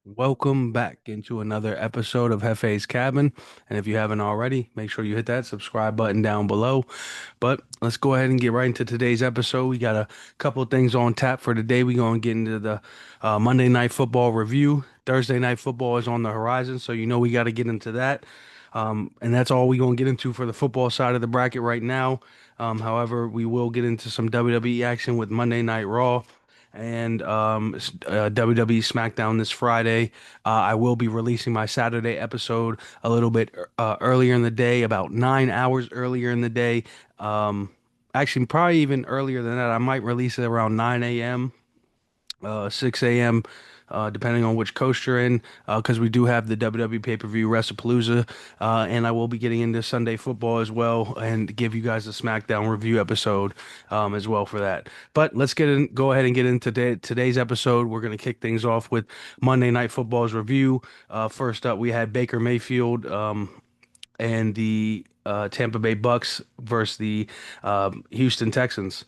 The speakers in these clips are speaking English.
Welcome back into another episode of Hefe's Cabin. And if you haven't already, make sure you hit that subscribe button down below. But let's go ahead and get right into today's episode. We got a couple of things on tap for today. We're going to get into the Monday Night Football review. Thursday Night Football is on the horizon, so you know we got to get into that. And that's all we're going to get into for the football side of the bracket right now. However, we will get into some WWE action with Monday Night Raw and WWE SmackDown this Friday. I will be releasing my Saturday episode a little bit earlier in the day, about 9 hours earlier in the day. Um, Actually, probably even earlier than that. I might release it around 9 a.m., 6 a.m., depending on which coast you're in, because we do have the WWE pay-per-view Wrestlepalooza, and I will be getting into Sunday football as well and give you guys a SmackDown review episode as well for that. But let's go ahead and get into today's episode. We're going to kick things off with Monday Night Football's review. First up, we had Baker Mayfield and the Tampa Bay Bucks versus the Houston Texans.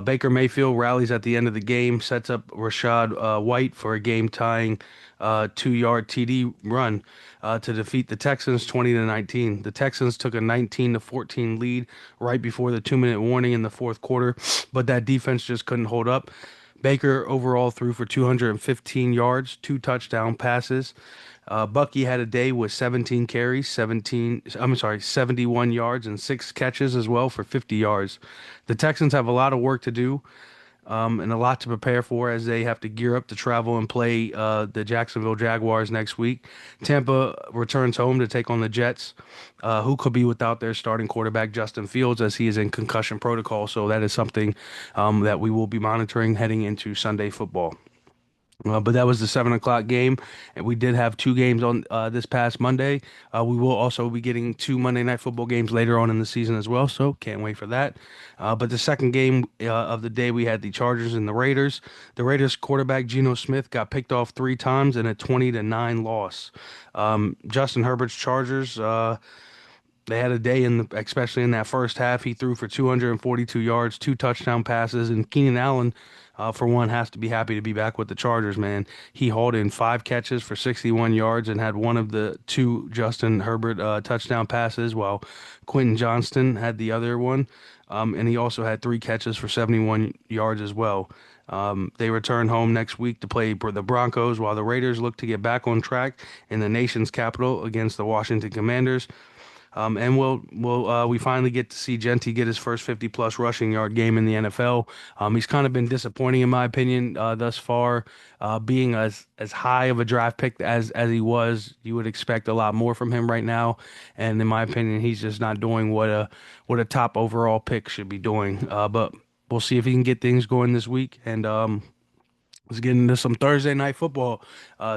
Baker Mayfield rallies at the end of the game, sets up Rashad White for a game-tying 2-yard TD run to defeat the Texans 20 to 19. The Texans took a 19 to 14 lead right before the 2-minute warning in the fourth quarter, but that defense just couldn't hold up. Baker overall threw for 215 yards, two touchdown passes. Bucky had a day with 17 carries, 71 yards and six catches as well for 50 yards. The Texans have a lot of work to do and a lot to prepare for as they have to gear up to travel and play the Jacksonville Jaguars next week. Tampa returns home to take on the Jets, who could be without their starting quarterback Justin Fields as he is in concussion protocol. So that is something that we will be monitoring heading into Sunday football. But that was the 7 o'clock game, and we did have two games on this past Monday. We will also be getting two Monday Night Football games later on in the season as well, so can't wait for that. But the second game of the day, we had the Chargers and the Raiders. The Raiders quarterback Geno Smith got picked off three times in a 20-9 loss. Justin Herbert's Chargers. They had a day especially in that first half. He threw for 242 yards, two touchdown passes, and Keenan Allen, for one, has to be happy to be back with the Chargers, man. He hauled in five catches for 61 yards and had one of the two Justin Herbert touchdown passes, while Quentin Johnston had the other one. And he also had three catches for 71 yards as well. They return home next week to play the Broncos, while the Raiders look to get back on track in the nation's capital against the Washington Commanders. And we finally get to see Genty get his first 50 plus rushing yard game in the NFL. He's kind of been disappointing in my opinion thus far. Being as high of a draft pick as he was, you would expect a lot more from him right now. And in my opinion, he's just not doing what a top overall pick should be doing. But we'll see if he can get things going this week. And let's get into some Thursday night football.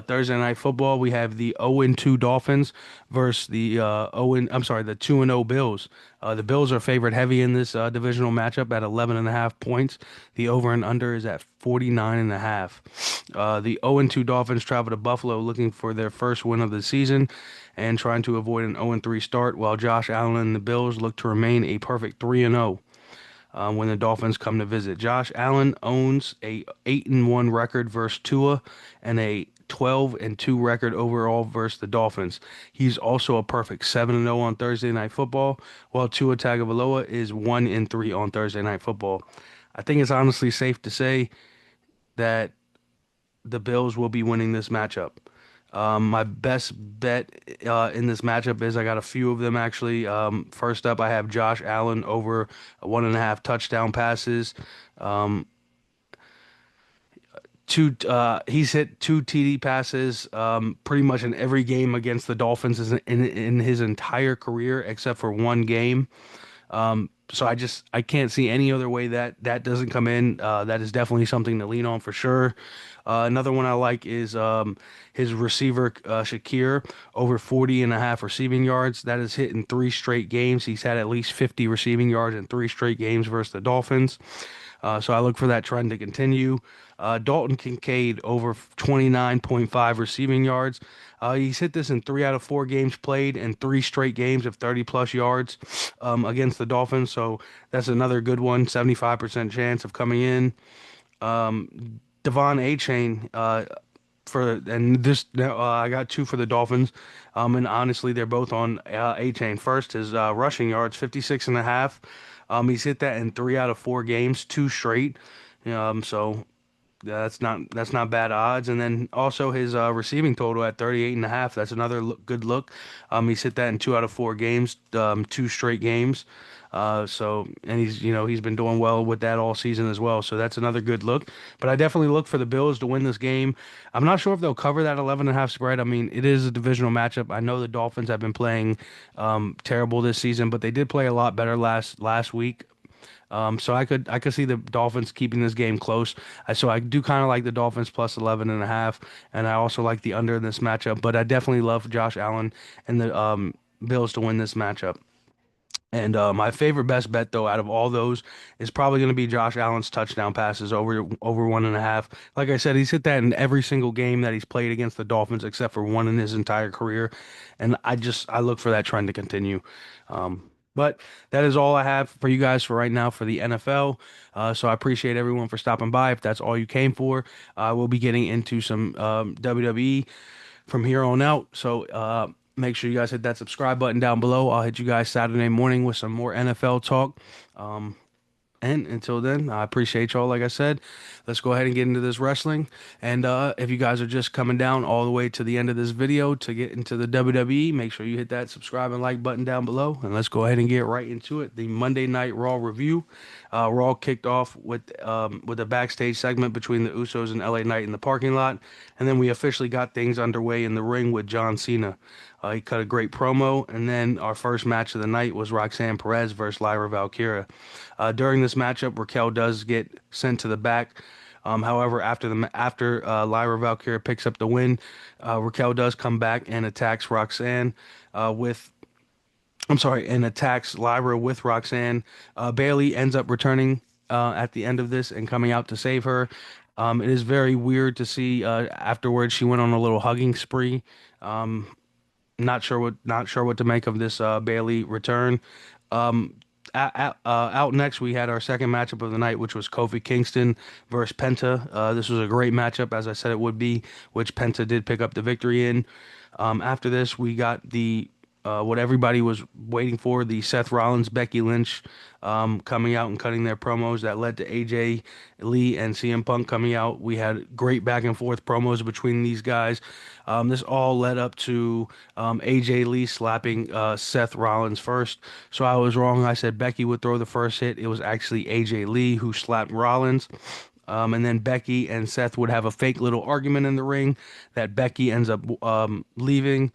Thursday night football, we have the 0-2 Dolphins versus the the 2-0 Bills. The Bills are favored heavy in this divisional matchup at 11.5 points. The over and under is at 49.5. The 0-2 Dolphins travel to Buffalo looking for their first win of the season and trying to avoid an 0-3 start, while Josh Allen and the Bills look to remain a perfect 3-0 when the Dolphins come to visit. Josh Allen owns a 8-1 record versus Tua and a 12-2 record overall versus the Dolphins. He's also a perfect 7-0 on Thursday Night Football, while Tua Tagovailoa is 1-3 on Thursday Night Football. I think it's honestly safe to say that the Bills will be winning this matchup. My best bet in this matchup is I got a few of them actually. First up, I have Josh Allen over 1.5 touchdown passes. Um, he's hit two TD passes pretty much in every game against the Dolphins in his entire career except for one game. So I can't see any other way that that doesn't come in. That is definitely something to lean on for sure. Another one I like is his receiver Shakir over 40.5 receiving yards. That is hit in three straight games. He's had at least 50 receiving yards in three straight games versus the Dolphins. So I look for that trend to continue. Dalton Kincaid over 29.5 receiving yards. He's hit this in three out of four games played and three straight games of 30 plus yards against the Dolphins. So that's another good one. 75% chance of coming in. Devon A. Chain and this I got two for the Dolphins. And honestly, they're both on A chain. First is rushing yards, 56 and a half. He's hit that in three out of four games, two straight. So that's not bad odds. And then also his receiving total at 38 and a half. That's another good look. He's hit that in two out of four games, two straight games. And he's been doing well with that all season as well. So that's another good look. But I definitely look for the Bills to win this game. I'm not sure if they'll cover that 11 and a half spread. I mean, it is a divisional matchup. I know the Dolphins have been playing terrible this season, but they did play a lot better last week. So I could see the Dolphins keeping this game close. So I do kind of like the Dolphins plus 11 and a half, and I also like the under in this matchup. But I definitely love Josh Allen and the Bills to win this matchup. And my favorite best bet though out of all those is probably going to be Josh Allen's touchdown passes over one and a half. Like I said, he's hit that in every single game that he's played against the Dolphins except for one in his entire career, and I look for that trend to continue. But that is all I have for you guys for right now for the NFL. So I appreciate everyone for stopping by. If that's all you came for, we'll be getting into some WWE from here on out. So make sure you guys hit that subscribe button down below. I'll hit you guys Saturday morning with some more NFL talk. Um, and until then, I appreciate y'all. Like I said, let's go ahead and get into this wrestling. And if you guys are just coming down all the way to the end of this video to get into the WWE, make sure you hit that subscribe and like button down below. And let's go ahead and get right into it. The Monday Night Raw review. Raw kicked off with a backstage segment between the Usos and LA Knight in the parking lot. And then we officially got things underway in the ring with John Cena. He cut a great promo, and then our first match of the night was Roxanne Perez versus Lyra Valkyria. During this matchup, Raquel does get sent to the back. However, after Lyra Valkyria picks up the win, Raquel does come back and attacks Roxanne with I'm sorry, and attacks Lyra with Roxanne. Bailey ends up returning at the end of this and coming out to save her. It is very weird to see afterwards she went on a little hugging spree. Um, not sure what to make of this Bailey return. Out next, we had our second matchup of the night, which was Kofi Kingston versus Penta. This was a great matchup, as I said it would be, which Penta did pick up the victory in. After this, we got the what everybody was waiting for, the Seth Rollins Becky Lynch coming out and cutting their promos that led to AJ Lee and CM Punk coming out. We had great back and forth promos between these guys. This all led up to AJ Lee slapping Seth Rollins first. So I was wrong. I said Becky would throw the first hit. It was actually AJ Lee who slapped Rollins. And then Becky and Seth would have a fake little argument in the ring that Becky ends up leaving.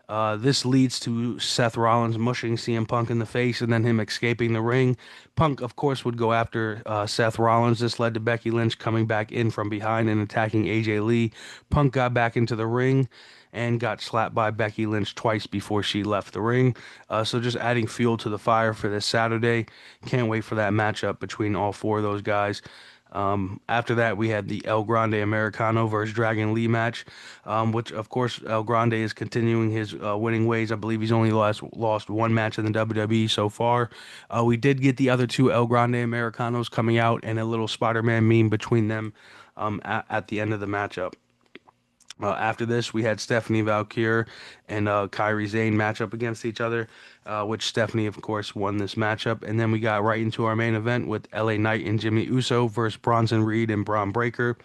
This leads to Seth Rollins mushing CM Punk in the face and then him escaping the ring. Punk, of course, would go after Seth Rollins. This led to Becky Lynch coming back in from behind and attacking AJ Lee. Punk got back into the ring and got slapped by Becky Lynch twice before she left the ring. So just adding fuel to the fire for this Saturday. Can't wait for that matchup between all four of those guys. After that, we had the El Grande Americano versus Dragon Lee match, which, of course, El Grande is continuing his winning ways. I believe he's only lost one match in the WWE so far. We did get the other two El Grande Americanos coming out and a little Spider-Man meme between them at the end of the matchup. After this, we had Stephanie Valkyr and Kairi Sane match up against each other, which Stephanie, of course, won this matchup. And then we got right into our main event with LA Knight and Jimmy Uso versus Bronson Reed and Braun Breaker.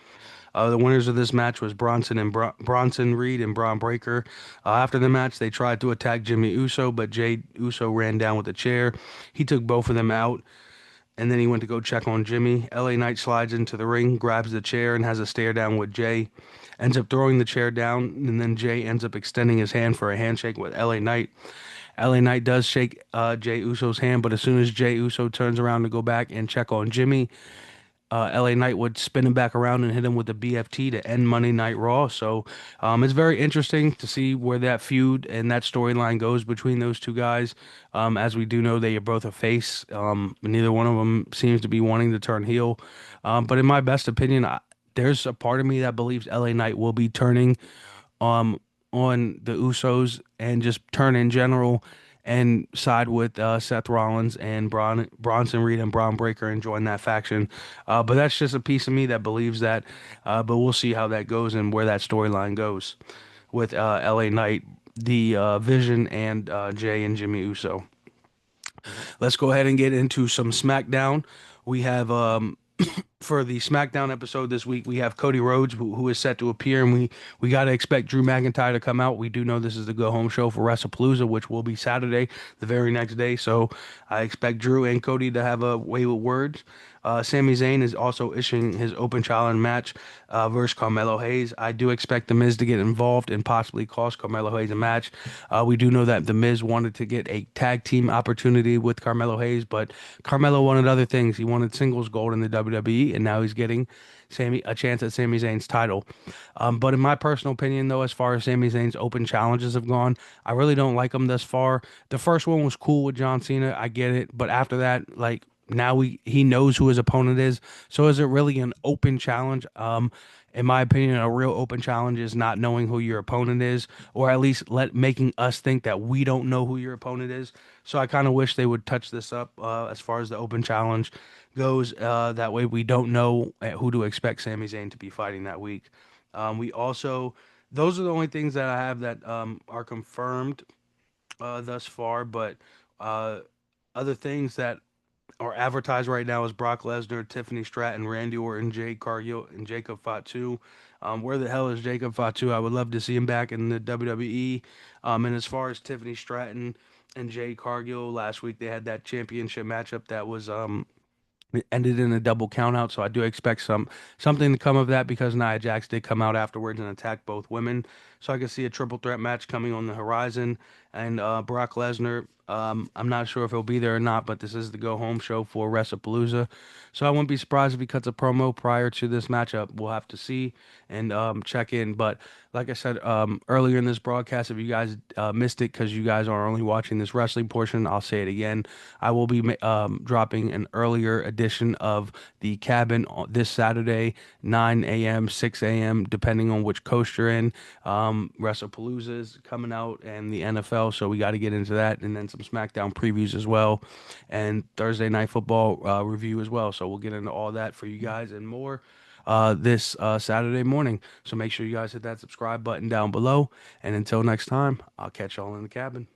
The winners of this match was Bronson Reed and Braun Breaker. After the match, they tried to attack Jimmy Uso, but Jay Uso ran down with a chair. He took both of them out, and then he went to go check on Jimmy. LA Knight slides into the ring, grabs the chair, and has a stare down with Jay. Ends up throwing the chair down, and then Jay ends up extending his hand for a handshake with LA Knight. LA Knight does shake Jay Uso's hand, but as soon as Jay Uso turns around to go back and check on Jimmy, LA Knight would spin him back around and hit him with the BFT to end Monday Night Raw. So it's very interesting to see where that feud and that storyline goes between those two guys. As we do know, they are both a face. Neither one of them seems to be wanting to turn heel. But in my best opinion, there's a part of me that believes LA Knight will be turning um, on the Usos and just turn in general and side with Seth Rollins and Bronson Reed and Braun Breaker and join that faction. But that's just a piece of me that believes that. But we'll see how that goes and where that storyline goes with LA Knight, the Vision, and Jay and Jimmy Uso. Let's go ahead and get into some SmackDown. We have for the SmackDown episode this week, we have Cody Rhodes, who is set to appear, and we got to expect Drew McIntyre to come out. We do know this is the go home show for Wrestlepalooza, which will be Saturday, the very next day. So I expect Drew and Cody to have a way with words. Sami Zayn is also issuing his open challenge match versus Carmelo Hayes. I do expect The Miz to get involved and possibly cost Carmelo Hayes a match. We do know that The Miz wanted to get a tag team opportunity with Carmelo Hayes, but Carmelo wanted other things. He wanted singles gold in the WWE, and now he's getting a chance at Sami Zayn's title. But in my personal opinion, though, as far as Sami Zayn's open challenges have gone, I really don't like them thus far. The first one was cool with John Cena, I get it, but after that, like now he knows who his opponent is. So is it really an open challenge? In my opinion, a real open challenge is not knowing who your opponent is, or at least making us think that we don't know who your opponent is. So I kind of wish they would touch this up as far as the open challenge goes. That way we don't know who to expect Sami Zayn to be fighting that week. We also, those are the only things that I have that are confirmed thus far, but uh, other things that are advertised right now is Brock Lesnar, Tiffany Stratton, Randy Orton, Jade Cargill, and Jacob Fatu. Where the hell is Jacob Fatu? I would love to see him back in the WWE. And as far as Tiffany Stratton and Jade Cargill, last week they had that championship matchup that was it ended in a double countout, so I do expect something to come of that because Nia Jax did come out afterwards and attack both women. So I can see a triple threat match coming on the horizon. And Brock Lesnar, I'm not sure if he'll be there or not, but this is the go home show for Wrestlepalooza. So I wouldn't be surprised if he cuts a promo prior to this matchup. We'll have to see and check in. But like I said earlier in this broadcast, if you guys missed it because you guys are only watching this wrestling portion, I'll say it again. I will be dropping an earlier edition of the cabin this Saturday, 9 a.m., 6 a.m., depending on which coast you're in. Wrestlepalooza is coming out and the NFL, so we got to get into that, and then some SmackDown previews as well, and Thursday Night Football review as well. So we'll get into all that for you guys and more this Saturday morning. So make sure you guys hit that subscribe button down below. And until next time, I'll catch y'all in the cabin.